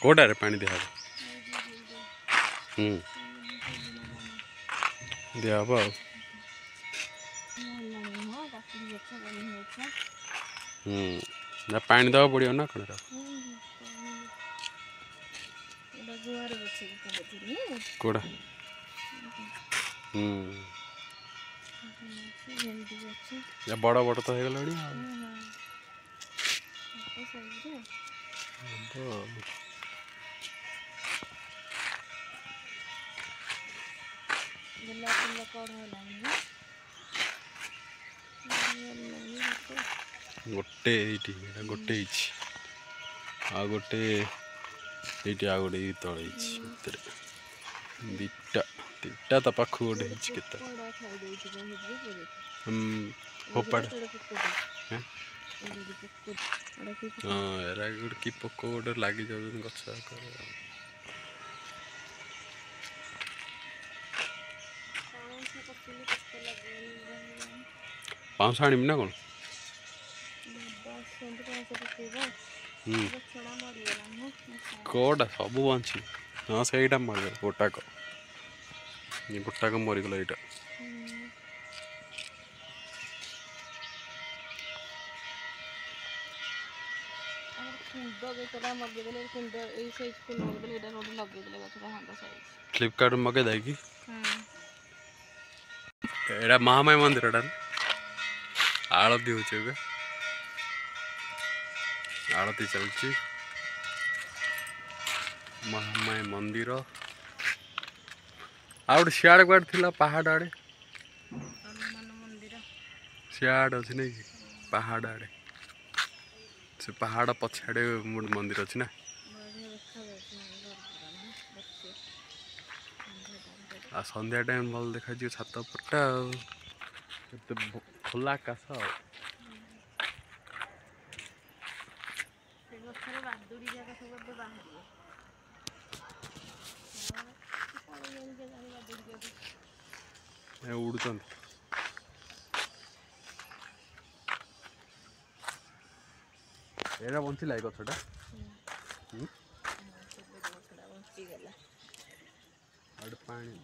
कोडारे पानी दिया दिया ना पानी दवा पड़ो ना कौन कोड़ा या बड़ बड़ तो हो गला गोटे गोटे आ गोटे ये आ गोटे तले दिटा तीटा तो पाख गोटे केत फोपाड़ हाँ एरा गोटे कि पोक गोटे लगी जाऊँ गच पाँच आनी ना कौन कोटा सब बंची हाँ से मर गोटाक गोटाक मरीगला यहाँ फ्लिपकार्ट मगे दे कि एटा महामाई मंदिर आलती हो आलती चलती महामाई मंदिर आउट सियाड़े कुआड़े थिला पहाड़ आड़े सियाड़ अच्छी नहीं पहाड़ आड़े से पहाड़ पछाड़े मंदिर अच्छी ना आ संध्या टाइम भल देखा छात पटा खोला आकाश उड़ुचन एरा बंचिला गछटा पानी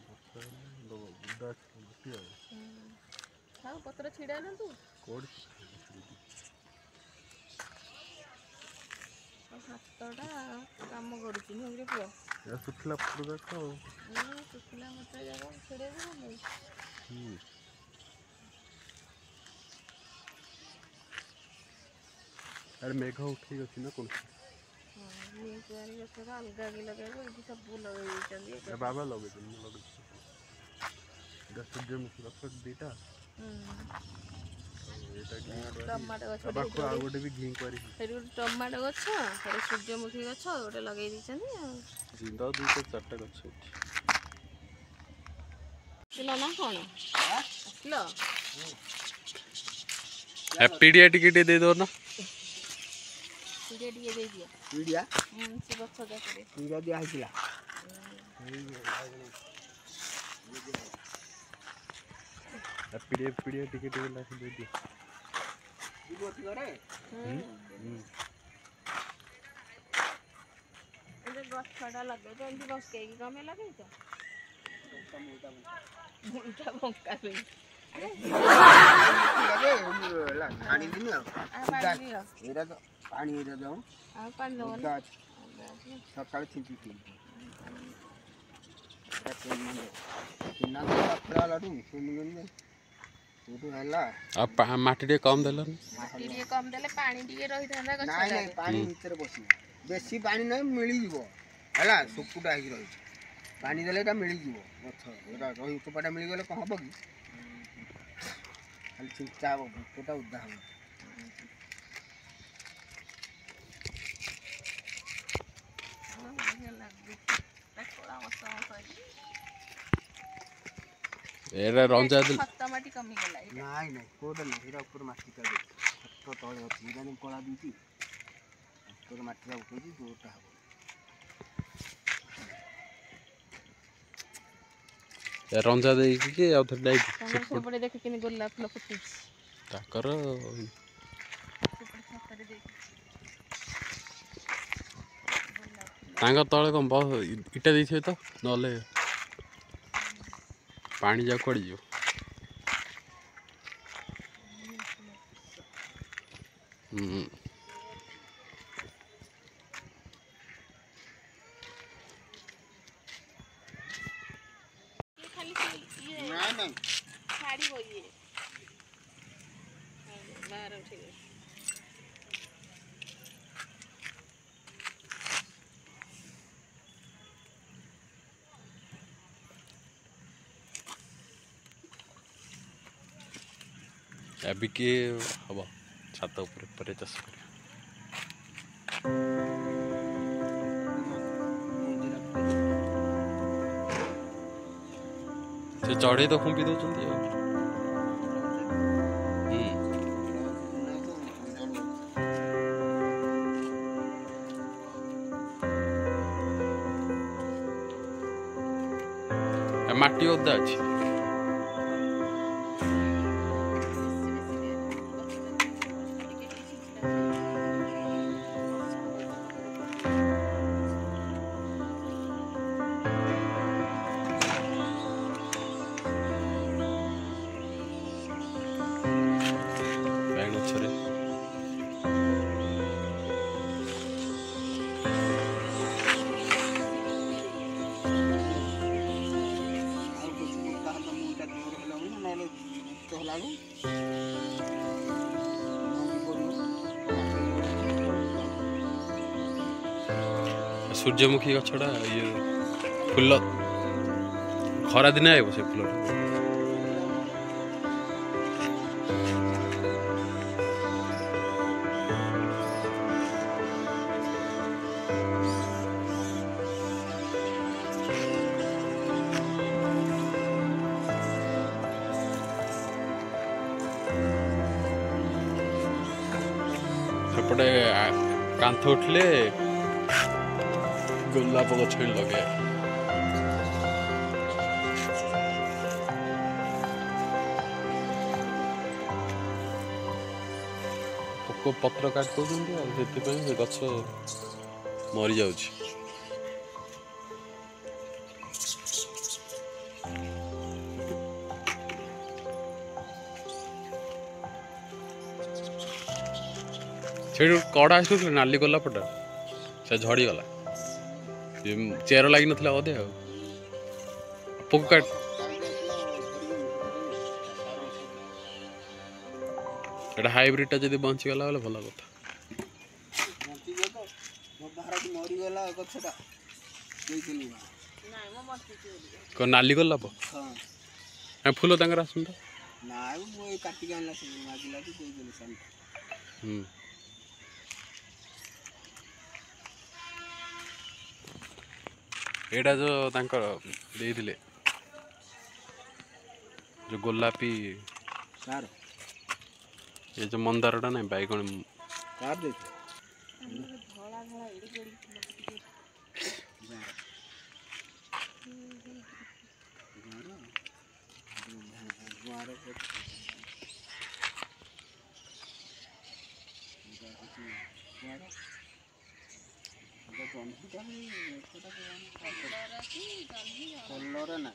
पत्र छिड़ा ना तू हाथटा काम करुची नहीं पुआ सुखला पत्र सुखला मत जगह छिड़े अरे मेघ उठी अच्छी ना कौन बाबा लगे सूर्यमुखी गछ दीटा गोटे भी घी टमाटो गछ सूर्यमुखी गछ गोटे लगे दुईटा चार्टा गछ ना कौन पीडिया टिके दे दो ना पीडिया दे दिया पीडिया से गछ देखरे पीडिया दिया हिला पीडिया पीडिया टिके लाख दे दिया इबोती करे ए गछडा लगे तो एंती बस के कमे लगे छ मुंटा बंका पे लगे ला पानी दिन एरा तो पानी एरा जाऊ आ पानी दो सकाळ छिंची की किन्ना पकड़ा लाडू सुनगन तो हला अब माटी टे कम देलन माटी टे कम देले पानी टिके रही थांदा गछ नाही नाही पानी भीतर बसी बेसी पानी नहीं मिली जीवो हला सुकुटा ही रही पानी देले का मिली जीवो गछ एरा रही उपपाटा मिली गेले को हबो की खाली चिंता कोटा उद्दा हम एरा रंजा दिल खत्ता माटी कमी गेला नाही नाही कोडा नाही एरा ऊपर माटी का तो तळे अछि इदानी कोळा दीती ऊपर माटी रा ऊपर जी जोटा हबो ए रंजा देई के आ थड डाई से पड़े देख किने गोला फुल फुटी ताकर तांगा तले कम इटा देथे तो नले पानी जा कड़ जो अभी के हम छात पर चाष से चढ़े तो खुंपी दौरान माटी ओदा अच्छी सूर्यमुखी गछड़ा ये फुल खरा दिन आए से फुल सेपटे कांथ उठले गोलाप गछ लगे पोक पत्र काट से गछ मरी जाउछि कड़ा आस नाली गोलापटा से झड़ी गला चेर लगी ना बोधे पोक काट हाइब्रिड जब बंची गला भल कथा नाली गोलाप फूल तंगर आसता एटा जो देइथिले जो गोलापी ये जो मंदारटा ना बैगण कलर ना